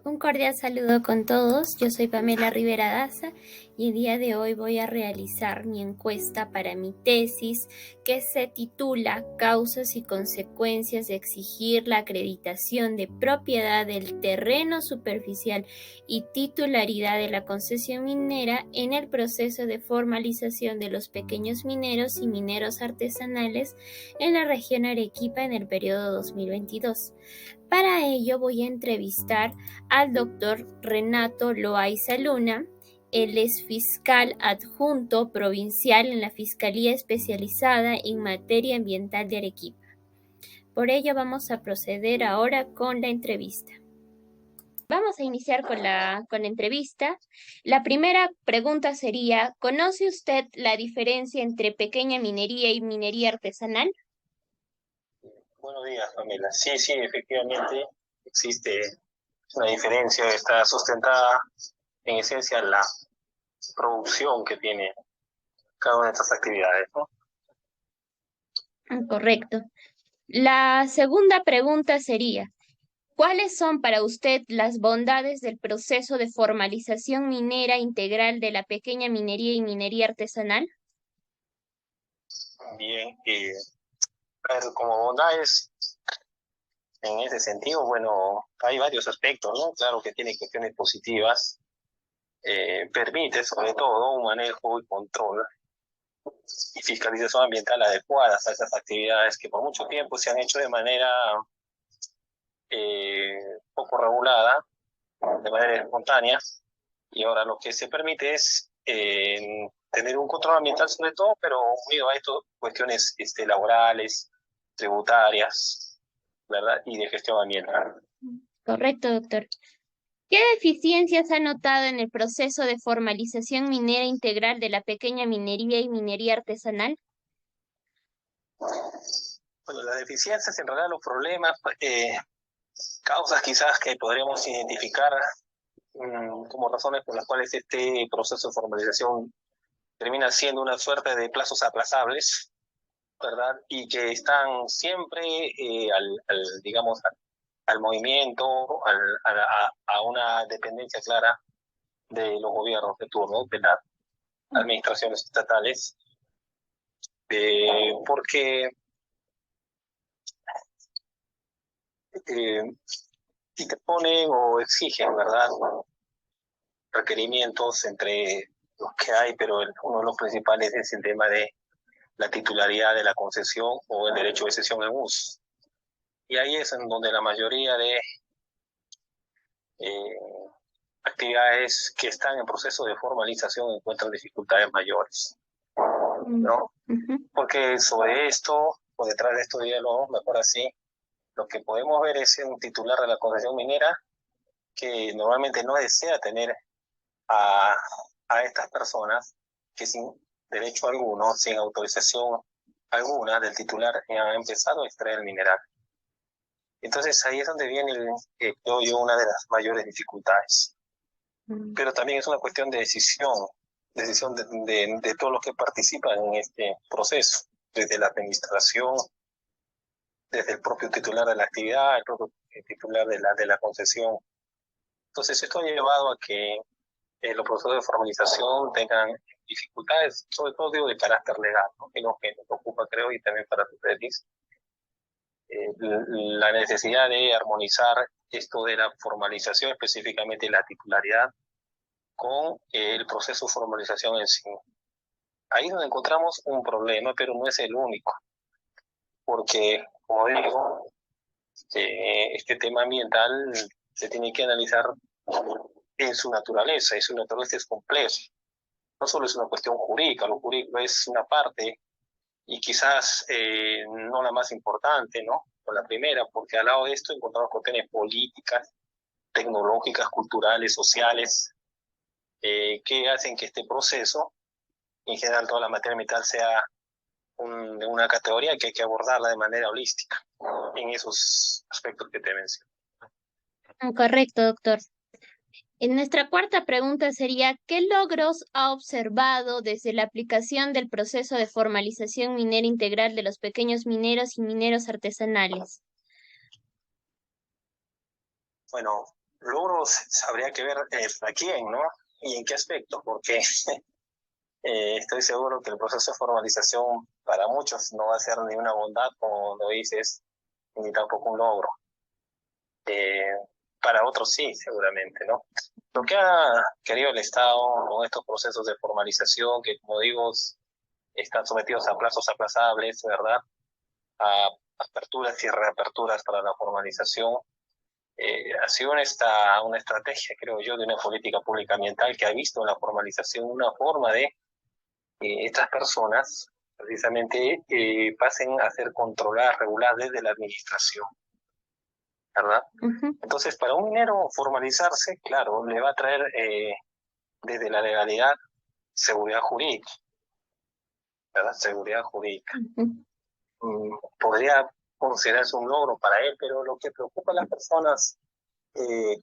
Un cordial saludo con todos, yo soy Pamela Rivera Daza y el día de hoy voy a realizar mi encuesta para mi tesis que se titula Causas y consecuencias de exigir la acreditación de propiedad del terreno superficial y titularidad de la concesión minera en el proceso de formalización de los pequeños mineros y mineros artesanales en la región Arequipa en el periodo 2022. Para ello voy a entrevistar al doctor Renato Loaiza Luna. Él es fiscal adjunto provincial en la Fiscalía Especializada en Materia Ambiental de Arequipa. Por ello vamos a proceder ahora con la entrevista. Vamos a iniciar con la entrevista. La primera pregunta sería, ¿conoce usted la diferencia entre pequeña minería y minería artesanal? Buenos días, Pamela. Sí, efectivamente existe una diferencia, está sustentada en esencia en la producción que tiene cada una de estas actividades, ¿no? Correcto. La segunda pregunta sería, ¿cuáles son para usted las bondades del proceso de formalización minera integral de la pequeña minería y minería artesanal? Bien, como bondades en ese sentido, bueno, hay varios aspectos, ¿no? Claro que tiene cuestiones positivas, permite sobre todo un manejo y control y fiscalización ambiental adecuadas a esas actividades que por mucho tiempo se han hecho de manera poco regulada, de manera espontánea, y ahora lo que se permite es tener un control ambiental sobre todo, pero unido a esto cuestiones laborales, tributarias, ¿verdad? Y de gestión ambiental. Correcto, doctor. ¿Qué deficiencias ha notado en el proceso de formalización minera integral de la pequeña minería y minería artesanal? Bueno, las deficiencias, en realidad los problemas, causas quizás que podríamos identificar como razones por las cuales este proceso de formalización termina siendo una suerte de plazos aplazables, ¿verdad? Y que están siempre digamos, al movimiento, a una dependencia clara de los gobiernos de turno, de las administraciones estatales, porque si te ponen o exigen, ¿verdad?, requerimientos entre los que hay, pero uno de los principales es el tema de la titularidad de la concesión o el derecho de cesión en uso. Y ahí es en donde la mayoría de actividades que están en proceso de formalización encuentran dificultades mayores, ¿no? Porque sobre esto, o detrás de esto, diálogo, mejor así, lo que podemos ver es un titular de la concesión minera que normalmente no desea tener a estas personas que sin derecho alguno, sin autorización alguna del titular, han empezado a extraer el mineral. Entonces ahí es donde viene, creo yo, una de las mayores dificultades. Pero también es una cuestión de decisión de todos los que participan en este proceso, desde la administración, desde el propio titular de la actividad, el propio titular de la concesión. Entonces esto ha llevado a que los procesos de formalización tengan dificultades, sobre todo digo de carácter legal, ¿no? Que nos ocupa, creo, y también para tu tesis, la necesidad de armonizar esto de la formalización, específicamente la titularidad, con el proceso de formalización en sí. Ahí es donde encontramos un problema, pero no es el único, porque, como digo, este tema ambiental se tiene que analizar en su naturaleza, y su naturaleza es compleja. No solo es una cuestión jurídica, lo jurídico es una parte, y quizás no la más importante, ¿no? O la primera, porque al lado de esto encontramos cuestiones políticas, tecnológicas, culturales, sociales, que hacen que este proceso, en general toda la materia ambiental, sea de una categoría que hay que abordarla de manera holística, en esos aspectos que te menciono. Correcto, doctor. En nuestra cuarta pregunta sería, ¿qué logros ha observado desde la aplicación del proceso de formalización minera integral de los pequeños mineros y mineros artesanales? Bueno, logros habría que ver a quién, ¿no? Y en qué aspecto, porque estoy seguro que el proceso de formalización para muchos no va a ser ni una bondad, como lo dices, ni tampoco un logro. Eh, para otros sí, seguramente, ¿no? Lo que ha querido el Estado con estos procesos de formalización, que como digo, están sometidos a plazos aplazables, ¿verdad? A aperturas y reaperturas para la formalización, ha sido una estrategia, creo yo, de una política pública ambiental que ha visto en la formalización una forma de estas personas precisamente pasen a ser controladas, reguladas desde la administración, ¿verdad? Uh-huh. Entonces, para un minero formalizarse, claro, le va a traer desde la legalidad seguridad jurídica, ¿verdad? Seguridad jurídica. Podría considerarse un logro para él, pero lo que preocupa a las personas,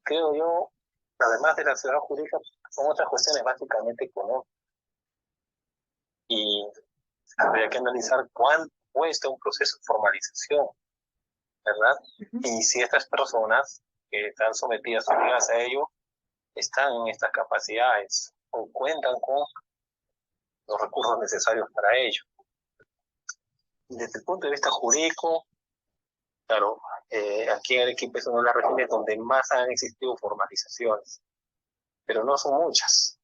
creo yo, además de la seguridad jurídica, son otras cuestiones básicamente económicas. Y habría que analizar cuánto cuesta un proceso de formalización, ¿verdad? Uh-huh. Y si estas personas que están sometidas a ello están en estas capacidades o cuentan con los recursos necesarios para ello. Desde el punto de vista jurídico, claro, aquí en Arequipa es una de las regiones donde más han existido formalizaciones, pero no son muchas,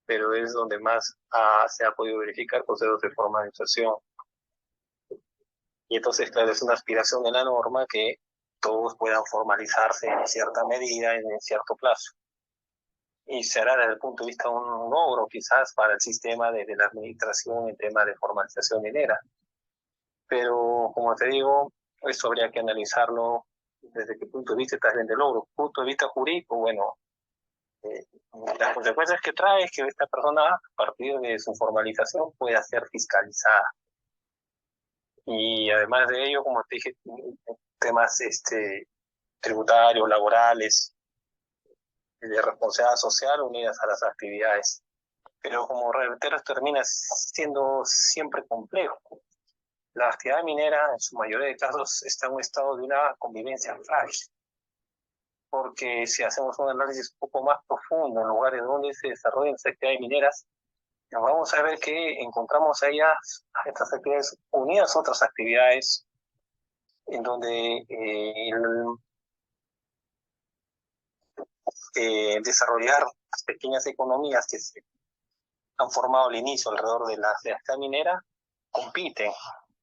pero es donde más se ha podido verificar procesos de formalización. Y entonces, claro, es una aspiración de la norma que todos puedan formalizarse en cierta medida, en cierto plazo. Y será desde el punto de vista un logro quizás para el sistema de la administración en tema de formalización minera. Pero, como te digo, esto habría que analizarlo desde qué punto de vista está bien de logro. Punto de vista jurídico, bueno, las consecuencias que trae es que esta persona, a partir de su formalización, pueda ser fiscalizada. Y además de ello, como te dije, temas tributarios, laborales, de responsabilidad social unidas a las actividades. Pero como reitero, termina siendo siempre complejo. La actividad minera, en su mayoría de casos, está en un estado de una convivencia frágil. Porque si hacemos un análisis un poco más profundo en lugares donde se desarrollan las actividades mineras, vamos a ver que encontramos a estas actividades unidas a otras actividades en donde desarrollar las pequeñas economías que se han formado al inicio alrededor de la actividad minera compiten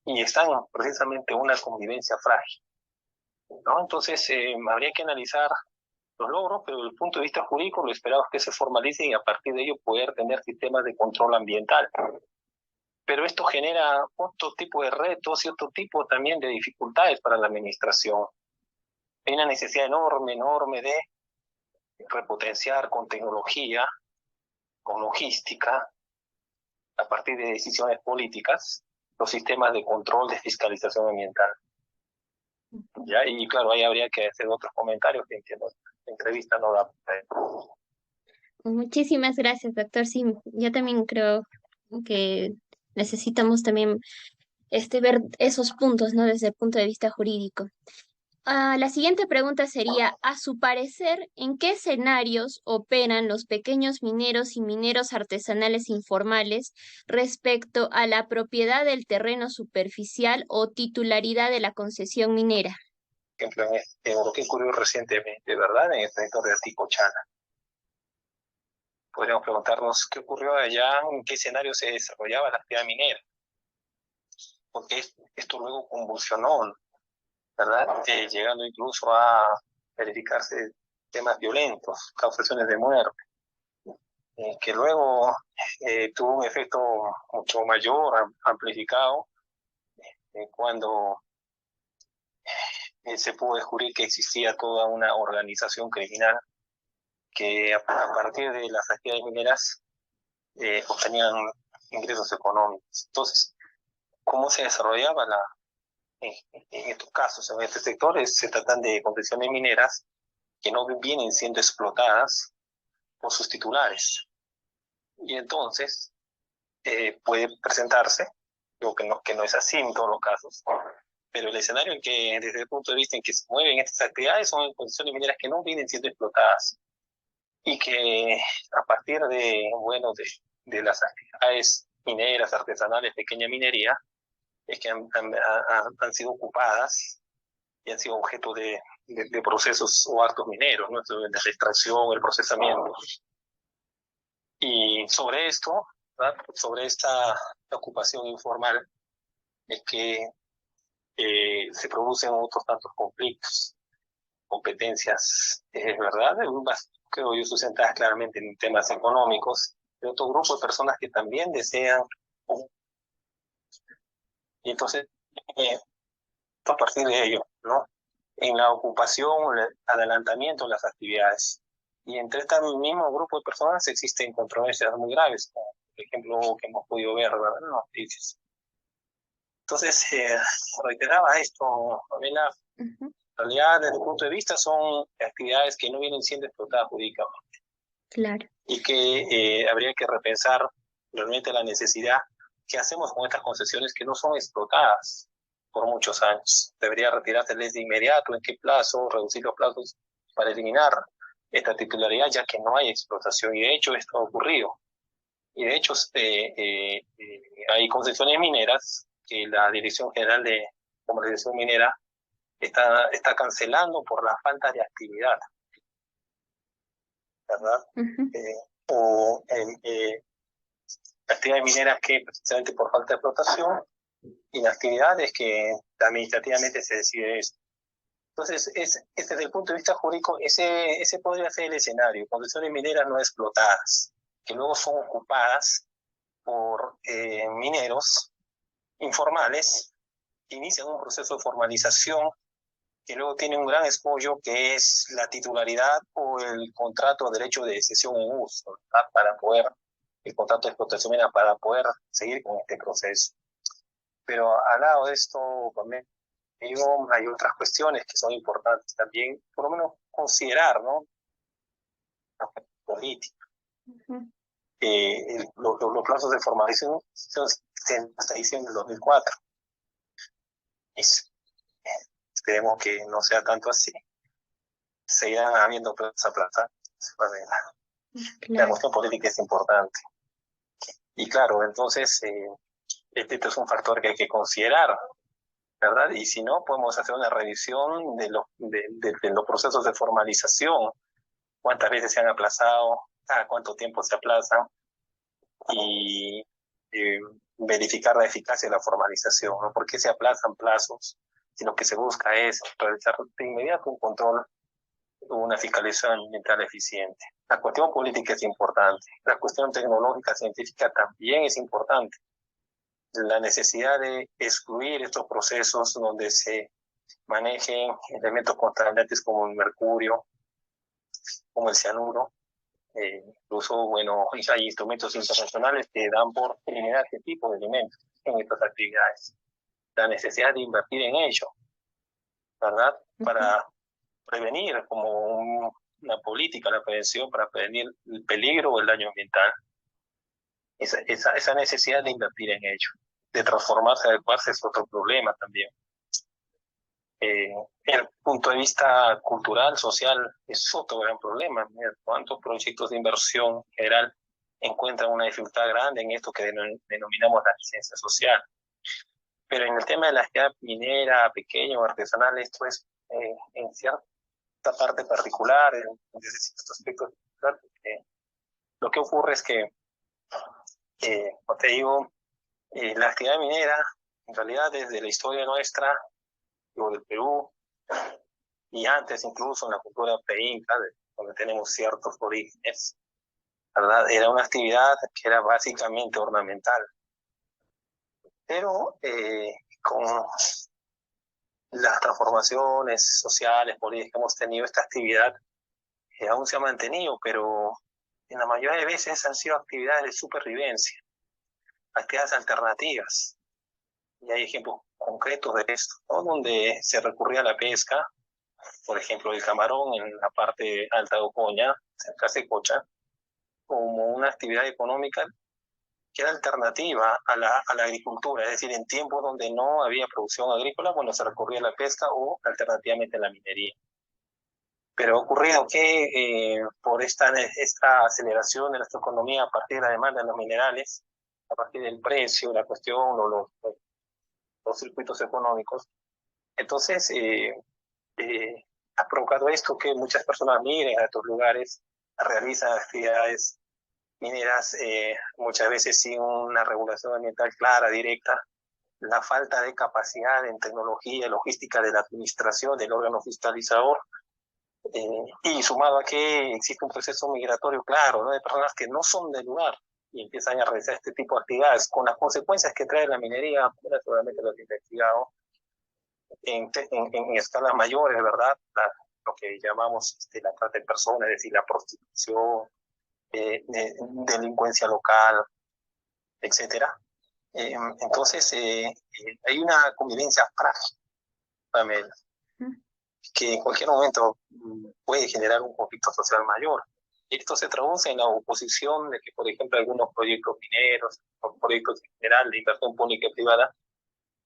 y están precisamente en una convivencia frágil, ¿no? Entonces habría que analizar los logros, pero desde el punto de vista jurídico lo esperado es que se formalicen y a partir de ello poder tener sistemas de control ambiental. Pero esto genera otro tipo de retos y otro tipo también de dificultades para la administración. Hay una necesidad enorme de repotenciar con tecnología, con logística, a partir de decisiones políticas, los sistemas de control de fiscalización ambiental. ¿Ya? Y claro, ahí habría que hacer otros comentarios que entiendo la entrevista no da. Muchísimas gracias, doctor. Sí, yo también creo que necesitamos también ver esos puntos, ¿no? Desde el punto de vista jurídico. La siguiente pregunta sería, a su parecer, ¿en qué escenarios operan los pequeños mineros y mineros artesanales informales respecto a la propiedad del terreno superficial o titularidad de la concesión minera? Por ejemplo, en lo que ocurrió recientemente, ¿verdad? En el territorio de Aticochana. Podríamos preguntarnos qué ocurrió allá, en qué escenario se desarrollaba la actividad minera. Porque esto luego convulsionó, ¿verdad? Llegando incluso a verificarse temas violentos, causaciones de muerte, que luego tuvo un efecto mucho mayor, amplificado, cuando se pudo descubrir que existía toda una organización criminal que a partir de las actividades mineras obtenían ingresos económicos. Entonces, ¿cómo se desarrollaba en estos casos, en este sector? Se tratan de concesiones mineras que no vienen siendo explotadas por sus titulares. Y entonces puede presentarse, digo que no es así en todos los casos, pero el escenario en que, desde el punto de vista en que se mueven estas actividades, son condiciones mineras que no vienen siendo explotadas y que a partir de, bueno, de las actividades mineras, artesanales, pequeña minería, es que han sido ocupadas y han sido objeto de procesos o actos mineros, ¿no? La extracción, el procesamiento. Y sobre esto, ¿verdad? Sobre esta ocupación informal, es que se producen otros tantos conflictos, competencias, ¿verdad? Creo yo sustentadas claramente en temas económicos, de otro grupo de personas que también desean. Y entonces, a partir de ello, ¿no? En la ocupación, el adelantamiento de las actividades. Y entre este mismo grupo de personas existen controversias muy graves, como por ejemplo que hemos podido ver, ¿verdad?, en las noticias. Entonces, reiteraba esto, Pamela. En realidad, desde el punto de vista, son actividades que no vienen siendo explotadas jurídicamente. Claro. Y que habría que repensar realmente la necesidad. ¿Qué hacemos con estas concesiones que no son explotadas por muchos años? ¿Debería retirárseles de inmediato? ¿En qué plazo? ¿Reducir los plazos para eliminar esta titularidad, ya que no hay explotación? Y de hecho esto ha ocurrido. Y de hecho hay concesiones mineras que la Dirección General de Comercialización Minera está cancelando por la falta de actividad, ¿verdad? O actividades mineras que precisamente por falta de explotación, inactividades que administrativamente se decide eso. Entonces, desde el punto de vista jurídico, ese podría ser el escenario: concesiones mineras no explotadas, que luego son ocupadas por mineros informales, que inician un proceso de formalización, que luego tiene un gran escollo, que es la titularidad o el contrato de derecho de cesión en uso, ¿verdad?, para poder, el contrato de explotación minera, para poder seguir con este proceso. Pero al lado de esto, también hay otras cuestiones que son importantes también, por lo menos considerar, ¿no? Política. Los plazos de formalización hasta diciembre del 2004. Esperemos que no sea tanto así. Seguirán habiendo plazos aplazados. La cuestión política es importante. Y claro, entonces, este es un factor que hay que considerar, ¿verdad? Y si no, podemos hacer una revisión de los procesos de formalización, cuántas veces se han aplazado, cada cuánto tiempo se aplazan, y verificar la eficacia de la formalización, ¿no? ¿Por qué se aplazan plazos? Si lo que se busca es realizar de inmediato un control, una fiscalización ambiental eficiente. La cuestión política es importante, la cuestión tecnológica, científica también es importante. La necesidad de excluir estos procesos donde se manejen elementos contaminantes como el mercurio, como el cianuro. Incluso, bueno, hay instrumentos internacionales que dan por eliminar este tipo de elementos en estas actividades. La necesidad de invertir en ello, ¿verdad? Para prevenir, como una política, la prevención para prevenir el peligro o el daño ambiental. Esa necesidad de invertir en ello, de transformarse, adecuarse, es otro problema también. El punto de vista cultural, social, es otro gran problema. ¿Cuántos proyectos de inversión general encuentran una dificultad grande en esto que denominamos la licencia social? Pero en el tema de la actividad minera, pequeña o artesanal, esto es en cierta parte particular, en ciertos aspectos. Lo que ocurre es que, como te digo, la actividad minera, en realidad, desde la historia nuestra, del Perú, y antes incluso en la cultura pre-inca, donde tenemos ciertos orígenes, ¿verdad?, era una actividad que era básicamente ornamental. Pero con las transformaciones sociales, políticas que hemos tenido, esta actividad aún se ha mantenido, pero en la mayoría de veces han sido actividades de supervivencia, actividades alternativas. Y hay ejemplos concretos de esto, ¿no?, donde se recurría a la pesca, por ejemplo, el camarón en la parte alta de Ocoña, cerca de Cocha, como una actividad económica que era alternativa a la agricultura, es decir, en tiempos donde no había producción agrícola, bueno, se recurría a la pesca o alternativamente a la minería. Pero ha ocurrido que por esta aceleración de nuestra economía a partir de la demanda de los minerales, a partir del precio, la cuestión o los circuitos económicos, entonces ha provocado esto que muchas personas migren a estos lugares, realizan actividades mineras muchas veces sin una regulación ambiental clara, directa, la falta de capacidad en tecnología y logística de la administración del órgano fiscalizador, y sumado a que existe un proceso migratorio claro, ¿no?, de personas que no son del lugar y empiezan a realizar este tipo de actividades, con las consecuencias que trae la minería, seguramente lo he investigado, en escalas mayores, ¿verdad? Lo que llamamos la trata de personas, es decir, la prostitución, delincuencia local, etcétera. Entonces, hay una convivencia frágil, Pamela, que en cualquier momento puede generar un conflicto social mayor. Y esto se traduce en la oposición de que, por ejemplo, algunos proyectos mineros o proyectos en general de inversión pública y privada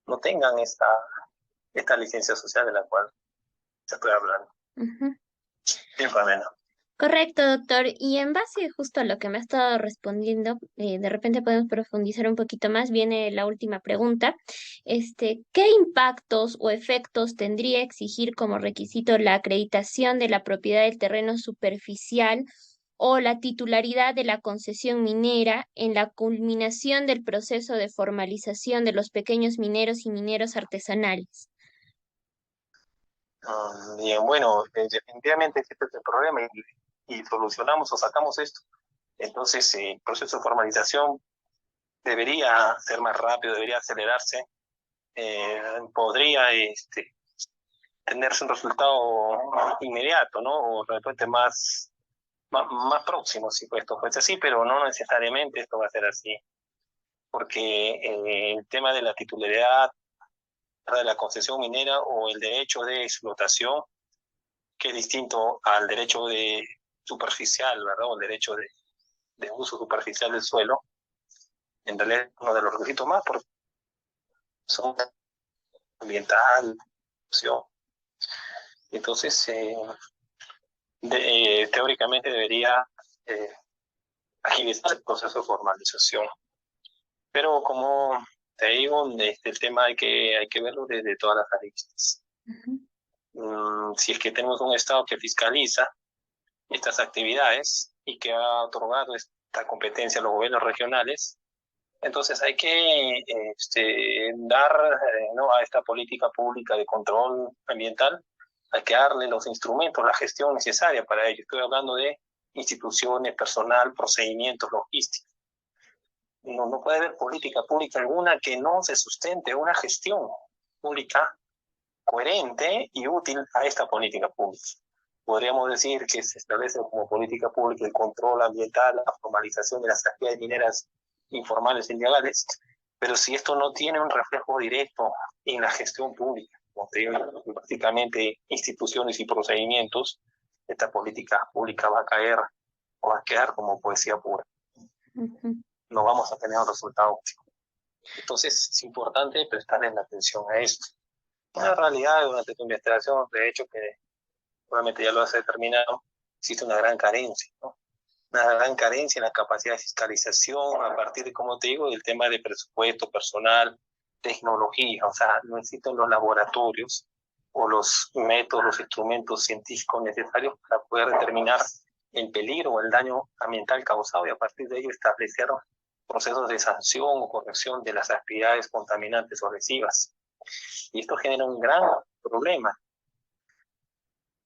no tengan esta licencia social de la cual se estoy hablando. Bien, Pamela. Correcto, doctor. Y en base justo a lo que me ha estado respondiendo, de repente podemos profundizar un poquito más. Viene la última pregunta. ¿Qué impactos o efectos tendría exigir como requisito la acreditación de la propiedad del terreno superficial o la titularidad de la concesión minera en la culminación del proceso de formalización de los pequeños mineros y mineros artesanales? Bien, bueno, definitivamente este es el problema y solucionamos o sacamos esto. Entonces, el proceso de formalización debería ser más rápido, debería acelerarse, podría tenerse un resultado inmediato, ¿no? O de repente más próximo, si esto fuese así, pero no necesariamente esto va a ser así, porque el tema de la titularidad de la concesión minera o el derecho de explotación, que es distinto al derecho de superficial, ¿verdad? O el derecho de uso superficial del suelo, en realidad uno de los requisitos más, porque son ambiental, opción. Entonces, teóricamente debería agilizar el proceso de formalización. Pero como te digo, el tema hay que verlo desde todas las aristas. Si es que tenemos un Estado que fiscaliza estas actividades y que ha otorgado esta competencia a los gobiernos regionales, entonces hay que dar ¿no?, a esta política pública de control ambiental, hay que darle los instrumentos, la gestión necesaria para ello. Estoy hablando de instituciones, personal, procedimientos, logística. No puede haber política pública alguna que no se sustente una gestión pública coherente y útil a esta política pública. Podríamos decir que se establece como política pública el control ambiental, la formalización de las actividades mineras informales e ilegales, pero si esto no tiene un reflejo directo en la gestión pública, como te digo, prácticamente instituciones y procedimientos, esta política pública va a caer o va a quedar como poesía pura. No vamos a tener un resultado óptimo. Entonces es importante prestarle la atención a esto. Una realidad durante tu investigación, de hecho, que probablemente ya lo has determinado, existe una gran carencia, ¿no? Una gran carencia en la capacidad de fiscalización a partir de, como te digo, del tema de presupuesto, personal, tecnología. O sea, no existen los laboratorios o los métodos, los instrumentos científicos necesarios para poder determinar el peligro o el daño ambiental causado y a partir de ello establecer procesos de sanción o corrección de las actividades contaminantes o lesivas. Y esto genera un gran problema.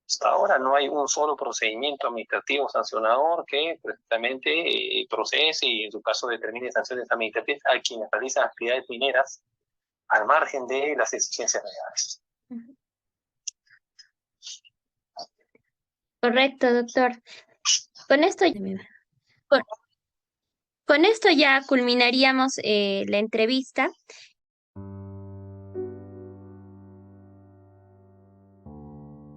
Hasta ahora no hay un solo procedimiento administrativo sancionador que precisamente procese y en su caso determine sanciones administrativas a quienes realizan actividades mineras al margen de las exigencias legales. Correcto, doctor. Con esto, con esto ya culminaríamos la entrevista.